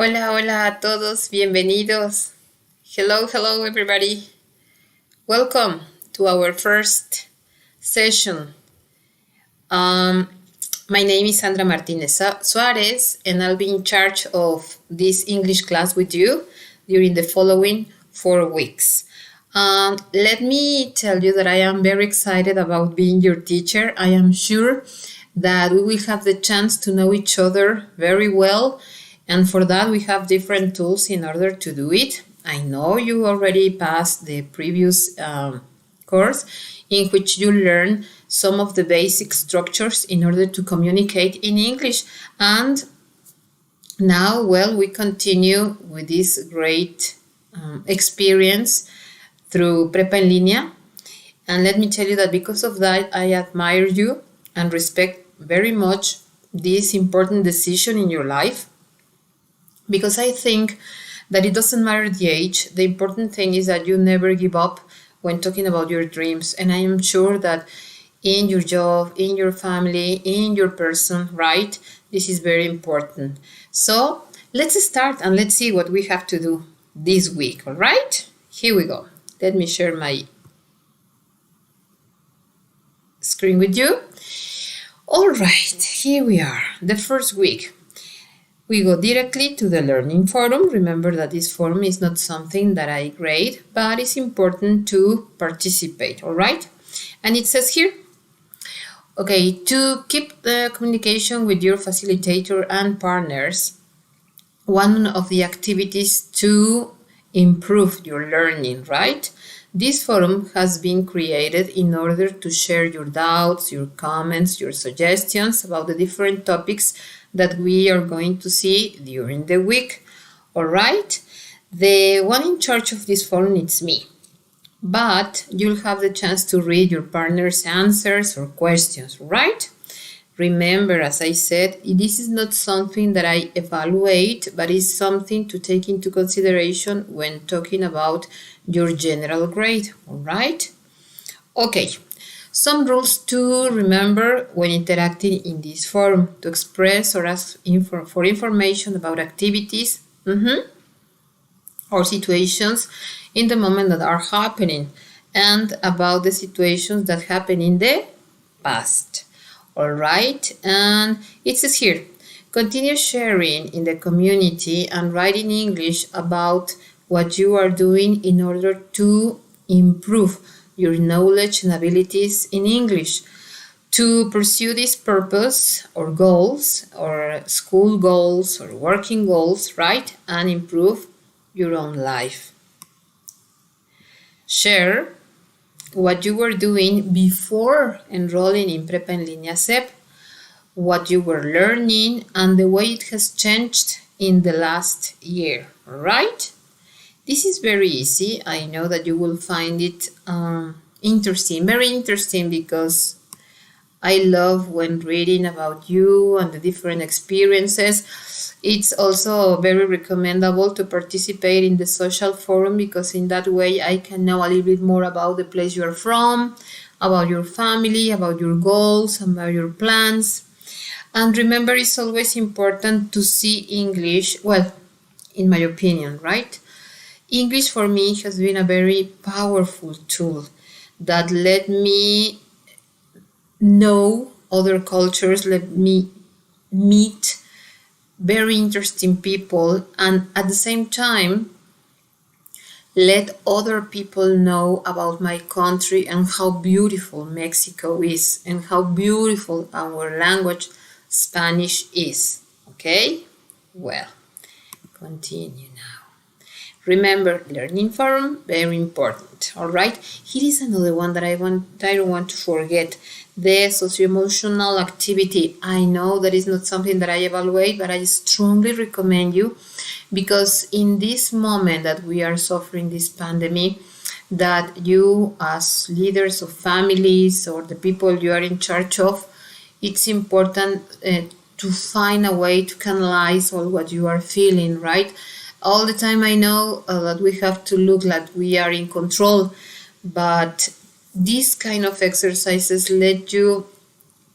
Hola, hola a todos, bienvenidos. Hello everybody. Welcome to our first session. My name is Sandra Martinez Suarez, and I'll be in charge of this English class with you during the following 4 weeks. Let me tell you that I am very excited about being your teacher. I am sure that we will have the chance to know each other very well, and for that we have different tools in order to do it. I know you already passed the previous course in which you learn some of the basic structures in order to communicate in English, and now, we continue with this great experience through Prepa en Línea. And let me tell you that because of that, I admire you and respect very much this important decision in your life, because I think that it doesn't matter the age. The important thing is that you never give up when talking about your dreams. And I am sure that in your job, in your family, in your person, right? This is very important. So let's start and let's see what we have to do this week, all right? Here we go. Let me share my screen with you. All right, here we are, the first week. We go directly to the learning forum. Remember that this forum is not something that I grade, but it's important to participate, all right? And it says here, okay, to keep the communication with your facilitator and partners, one of the activities to improve your learning, right? This forum has been created in order to share your doubts, your comments, your suggestions about the different topics that we are going to see during the week, all right? The one in charge of this forum is me, but you'll have the chance to read your partner's answers or questions, right? Remember, as I said, this is not something that I evaluate, but it's something to take into consideration when talking about your general grade, all right? Okay, some rules to remember when interacting in this forum: to express or ask for information about activities or situations in the moment that are happening, and about the situations that happen in the past. All right, and it says here, continue sharing in the community and write in English about what you are doing in order to improve your knowledge and abilities in English. To pursue this purpose or goals, or school goals or working goals, right, and improve your own life. Share what you were doing before enrolling in Prepa en Línea CEP, what you were learning, and the way it has changed in the last year, right? This is very easy. I know that you will find it interesting, very interesting, because I love when reading about you and the different experiences. It's also very recommendable to participate in the social forum, because in that way I can know a little bit more about the place you are from, about your family, about your goals, about your plans. And remember, it's always important to see English, well, in my opinion, right? English for me has been a very powerful tool that let me know other cultures, let me meet very interesting people, and at the same time let other people know about my country and how beautiful Mexico is and how beautiful our language Spanish is. Okay, well, continue now. Remember, learning forum, very important. All right, here is another one that I don't want to forget: the socio-emotional activity. I know that is not something that I evaluate, but I strongly recommend you, because in this moment that we are suffering this pandemic, that you as leaders of families or the people you are in charge of, it's important to find a way to canalize all what you are feeling, right? All the time I know that we have to look like we are in control, but these kind of exercises let you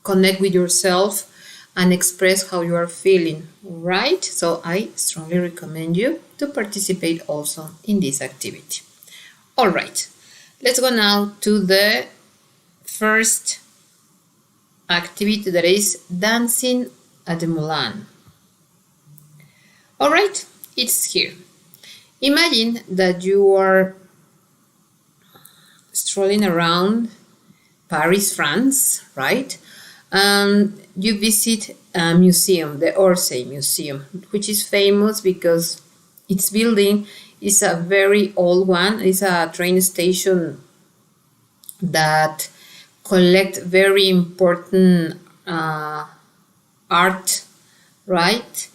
connect with yourself and express how you are feeling, right? So I strongly recommend you to participate also in this activity. All right, let's go now to the first activity, that is dancing at the Moulin. All right, it's here. Imagine that you are strolling around Paris, France, right? And you visit a museum, the Orsay Museum, which is famous because its building is a very old one. It's a train station that collect very important art, right?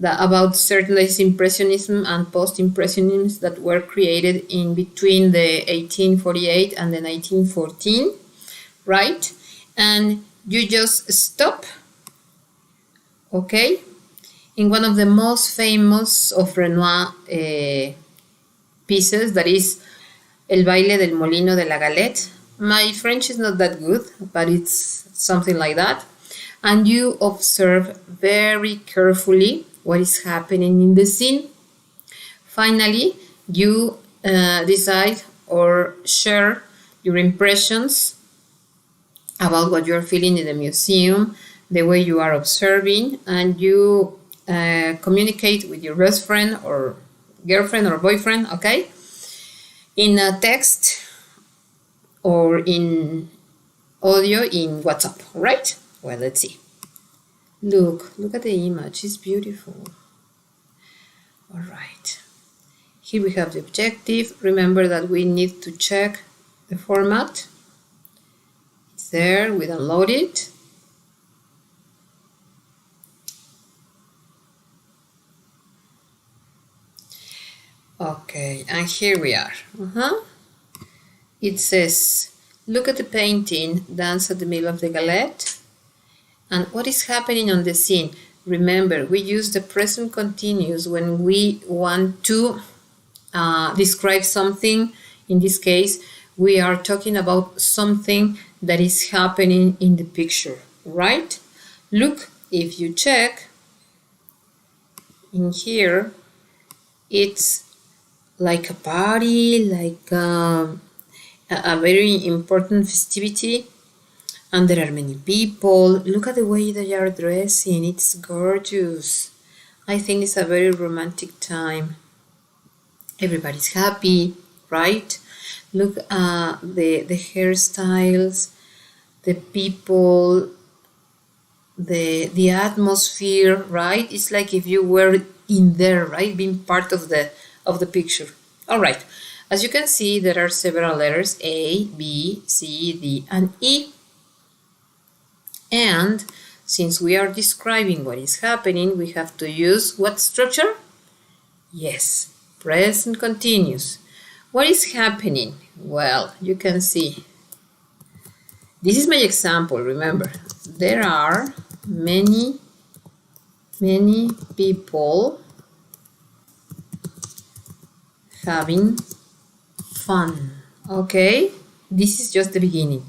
About certain Impressionism and Post-Impressionism that were created in between the 1848 and the 1914, right? And you just stop, okay, in one of the most famous of Renoir pieces, that is El Baile del Molino de la Galette. My French is not that good, but it's something like that. And you observe very carefully what is happening in the scene. Finally, you decide or share your impressions about what you're feeling in the museum, the way you are observing, and you communicate with your best friend or girlfriend or boyfriend, okay, in a text or in audio in WhatsApp, right? Well, let's see. Look at the image, it's beautiful. All right, here we have the objective. Remember that we need to check the format. It's there, we download it. Okay, and here we are. It says, look at the painting, dance at the middle of the galette. And what is happening on the scene? Remember, we use the present continuous when we want to describe something. In this case, we are talking about something that is happening in the picture, right? Look, if you check in here, it's like a party, like a very important festivity, and there are many people. Look at the way they are dressing, it's gorgeous. I think it's a very romantic time. Everybody's happy, right? Look at the hairstyles, the people, the atmosphere, right? It's like if you were in there, right? Being part of the picture. All right, as you can see, there are several letters: A, B, C, D, and E. And since we are describing what is happening, we have to use what structure? Yes, present continuous. What is happening? Well, you can see. This is my example, remember. There are many people having fun, okay? This is just the beginning.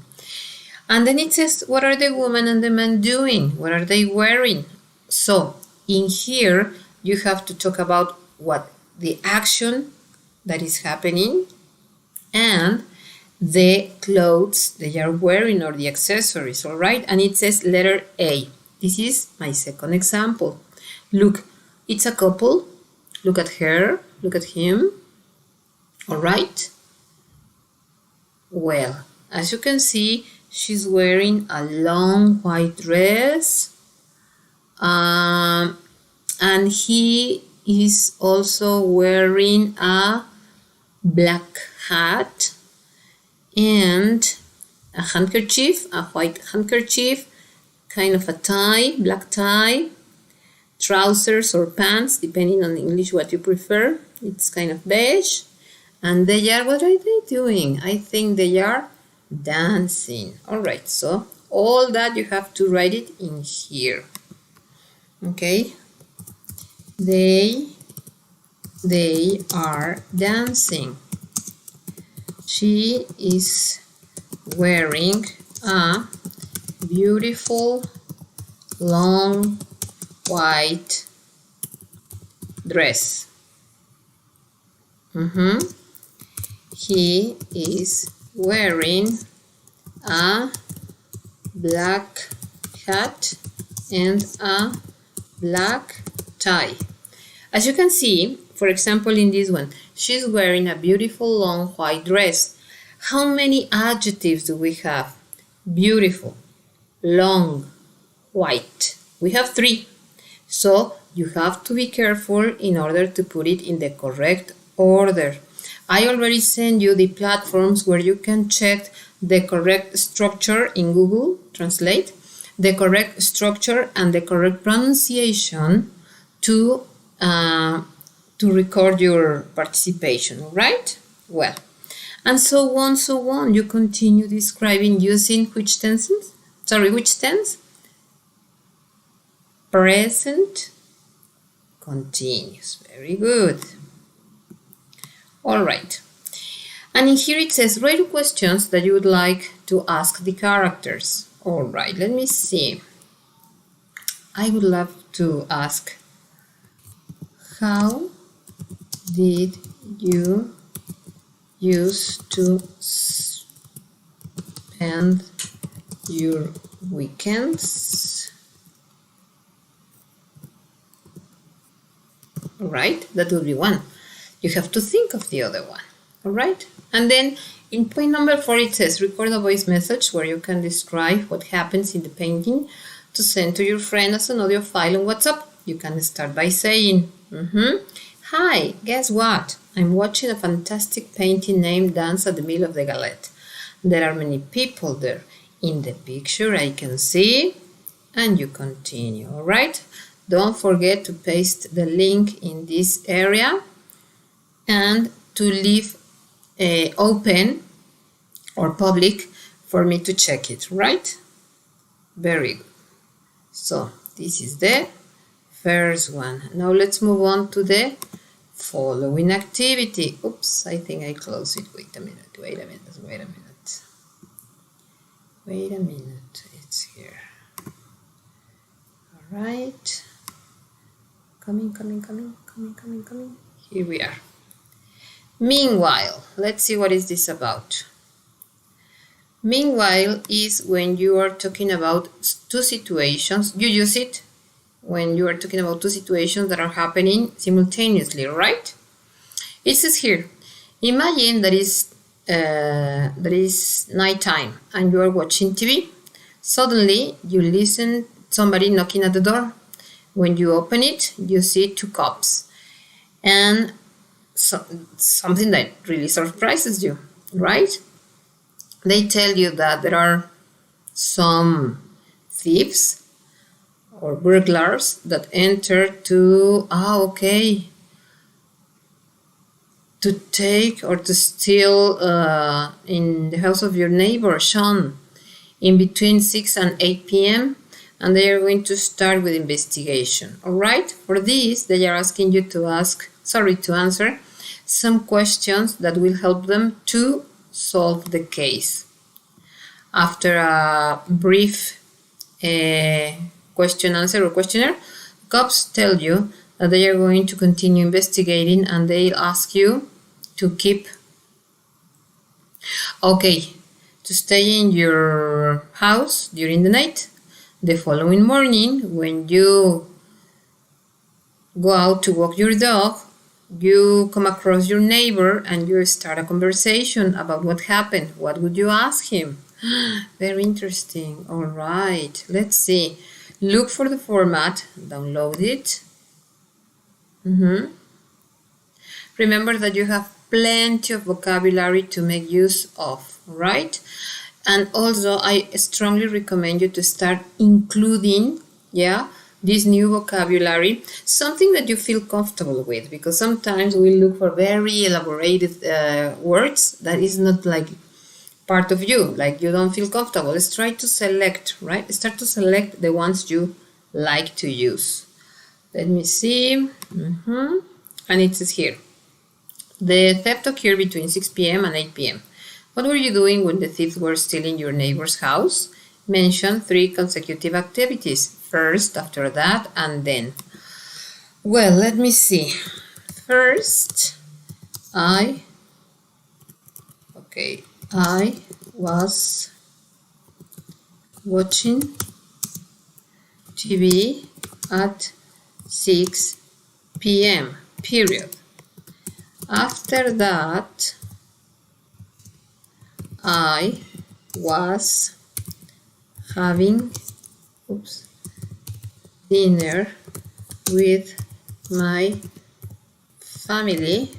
And then it says, what are the women and the men doing? What are they wearing? So in here, you have to talk about what the action that is happening and the clothes they are wearing or the accessories, all right? And it says letter A. This is my second example. Look, it's a couple. Look at her, look at him. All right. Well, as you can see, she's wearing a long white dress. And he is also wearing a black hat and a handkerchief, a white handkerchief, kind of a tie, black tie, trousers or pants, depending on English what you prefer. It's kind of beige. And they are, what are they doing? I think they are dancing. All right, so all that you have to write it in here. Okay, they are dancing. She is wearing a beautiful long white dress. He is wearing a black hat and a black tie. As you can see, for example, in this one, she's wearing a beautiful long white dress. How many adjectives do we have? Beautiful, long, white. We have 3. So you have to be careful in order to put it in the correct order. I already sent you the platforms where you can check the correct structure in Google Translate, the correct structure and the correct pronunciation to record your participation, all right? Well, and so on. You continue describing using which tenses? Which tense? Present continuous. Very good. All right. And in here it says, write questions that you would like to ask the characters. All right, let me see. I would love to ask, how did you used to spend your weekends? All right, that will be one. You have to think of the other one. All right, and then in point number 4 it says, record a voice message where you can describe what happens in the painting to send to your friend as an audio file on WhatsApp. You can start by saying, hi, guess what? I'm watching a fantastic painting named Dance at the Mill of the Galette. There are many people there. In the picture I can see, and you continue, all right? Don't forget to paste the link in this area and to leave open or public for me to check it, right? Very good. So this is the first one. Now let's move on to the following activity. Oops, I think I closed it. Wait a minute. It's here. All right. Coming. Here we are. Meanwhile, let's see what is this about. Meanwhile is when you are talking about 2 situations. You use it when you are talking about 2 situations that are happening simultaneously, right? It says here, imagine that is nighttime and you are watching TV. Suddenly you listen somebody knocking at the door. When you open it, you see 2 cops and something that really surprises you, right? They tell you that there are some thieves or burglars that enter to take or to steal in the house of your neighbor Sean in between 6 and 8 p.m. and they are going to start with investigation. All right, for this they are asking you to answer some questions that will help them to solve the case. After a brief questionnaire, cops tell you that they are going to continue investigating and they'll ask you to stay in your house during the night. The following morning, when you go out to walk your dog, you come across your neighbor and you start a conversation about what happened. What would you ask him? Very interesting. All right, let's see. Look for the format, download it. Remember that you have plenty of vocabulary to make use of, right? And also I strongly recommend you to start including this new vocabulary, something that you feel comfortable with, because sometimes we look for very elaborated words that is not like part of you, like you don't feel comfortable. Let's try to select, right? Start to select the ones you like to use. Let me see. And it says here, the theft occurred between 6 p.m. and 8 p.m. What were you doing when the thieves were stealing your neighbor's house? Mention 3 consecutive activities. first, after that, and then. Well, let me see. First, I was watching TV at 6 p.m. period. After that, I was having dinner with my family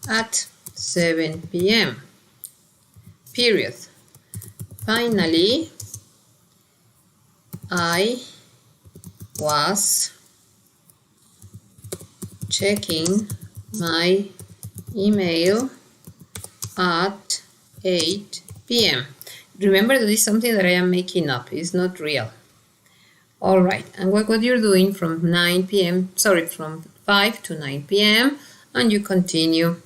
at 7 p.m. period. Finally, I was checking my email at 8 p.m. Remember, this is something that I am making up. It's not real. All right, and what you're doing from 9 p.m., from 5 to 9 p.m., and you continue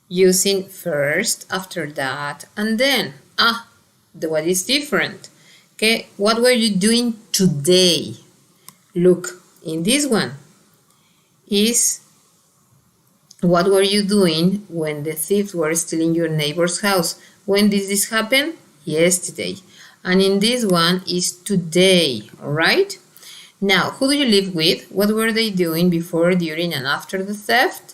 using first, after that, and then. What is different? Okay, what were you doing today? Look, in this one is what were you doing when the thieves were stealing your neighbor's house? When did this happen? Yesterday. And in this one is today, all right? Now, who do you live with? What were they doing before, during, and after the theft?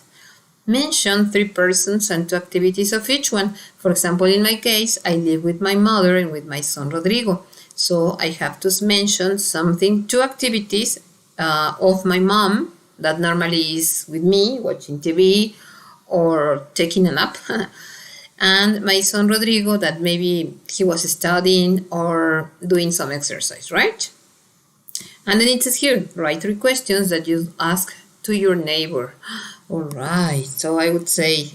Mention 3 persons and 2 activities of each one. For example, in my case, I live with my mother and with my son Rodrigo. So I have to mention 2 activities of my mom that normally is with me, watching TV or taking a nap. And my son Rodrigo that maybe he was studying or doing some exercise, right? And then it says here, write 3 questions that you ask to your neighbor. All right, so I would say,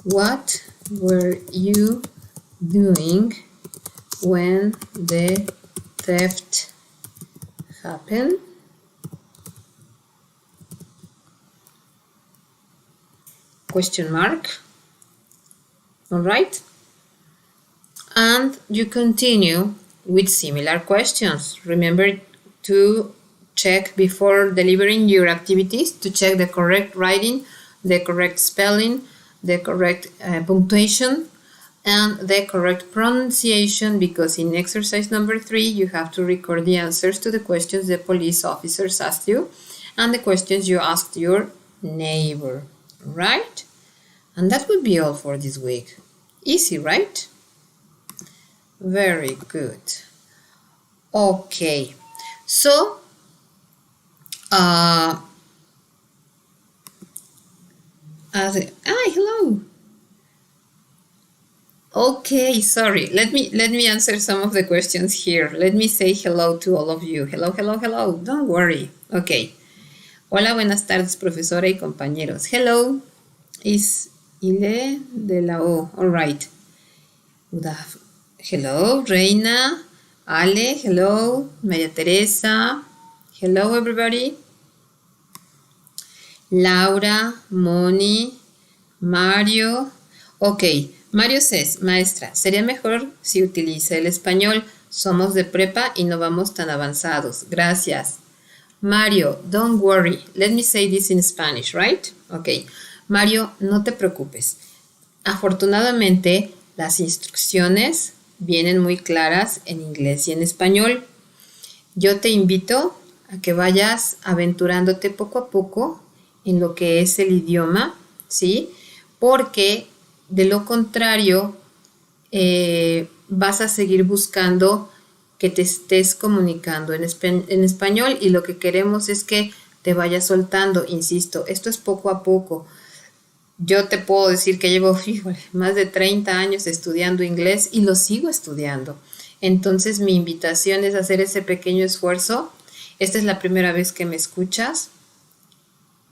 what were you doing when the theft happened? Question mark. All right. And you continue with similar questions. Remember to check before delivering your activities, to check the correct writing, the correct spelling, the correct punctuation, and the correct pronunciation, because in exercise number 3, you have to record the answers to the questions the police officers asked you and the questions you asked your neighbor, right? And that would be all for this week. Easy, right? Very good. Okay, so hello. Okay, sorry. Let me answer some of the questions here. Let me say hello to all of you. Hello, hello, hello. Don't worry. Okay. Hola, buenas tardes, profesora y compañeros. Hello is Ile de la O. All right. Hello, Reina, Ale. Hello, María Teresa. Hello, everybody. Laura, Moni, Mario. Ok, Mario says, maestra, sería mejor si utiliza el español. Somos de prepa y no vamos tan avanzados. Gracias. Mario, don't worry. Let me say this in Spanish, right? Ok. Mario, no te preocupes. Afortunadamente, las instrucciones vienen muy claras en inglés y en español. Yo te invito a que vayas aventurándote poco a poco en lo que es el idioma, ¿sí? Porque de lo contrario vas a seguir buscando que te estés comunicando en español, y lo que queremos es que te vayas soltando. Insisto, esto es poco a poco. Yo te puedo decir que llevo más de 30 años estudiando inglés y lo sigo estudiando. Entonces mi invitación es hacer ese pequeño esfuerzo. Esta es la primera vez que me escuchas.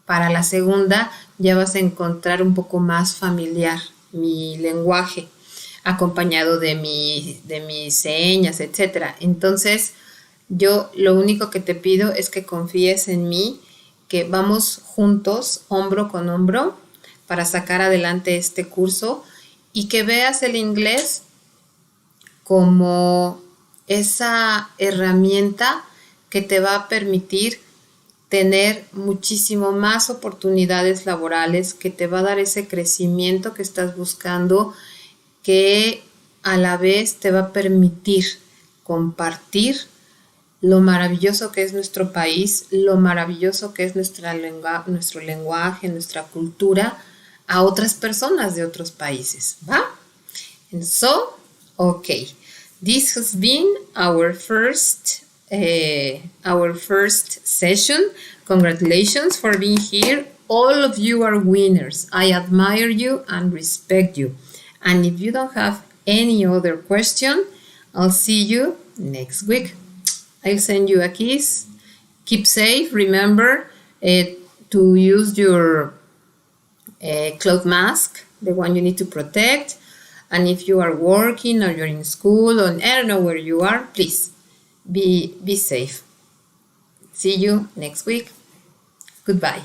Para la segunda ya vas a encontrar un poco más familiar mi lenguaje, acompañado de mis señas, etc. Entonces, yo lo único que te pido es que confíes en mí, que vamos juntos, hombro con hombro, para sacar adelante este curso, y que veas el inglés como esa herramienta que te va a permitir tener muchísimo más oportunidades laborales, que te va a dar ese crecimiento que estás buscando, que a la vez te va a permitir compartir lo maravilloso que es nuestro país, lo maravilloso que es nuestro lenguaje, nuestra cultura, a otras personas de otros países, ¿va? And so, okay, this has been our first session. Congratulations for being here. All of you are winners. I admire you and respect you. And if you don't have any other question, I'll see you next week. I'll send you a kiss. Keep safe. Remember to use your cloth mask, the one you need to protect. And if you are working or you're in school or I don't know where you are, please be safe. See you next week. Goodbye.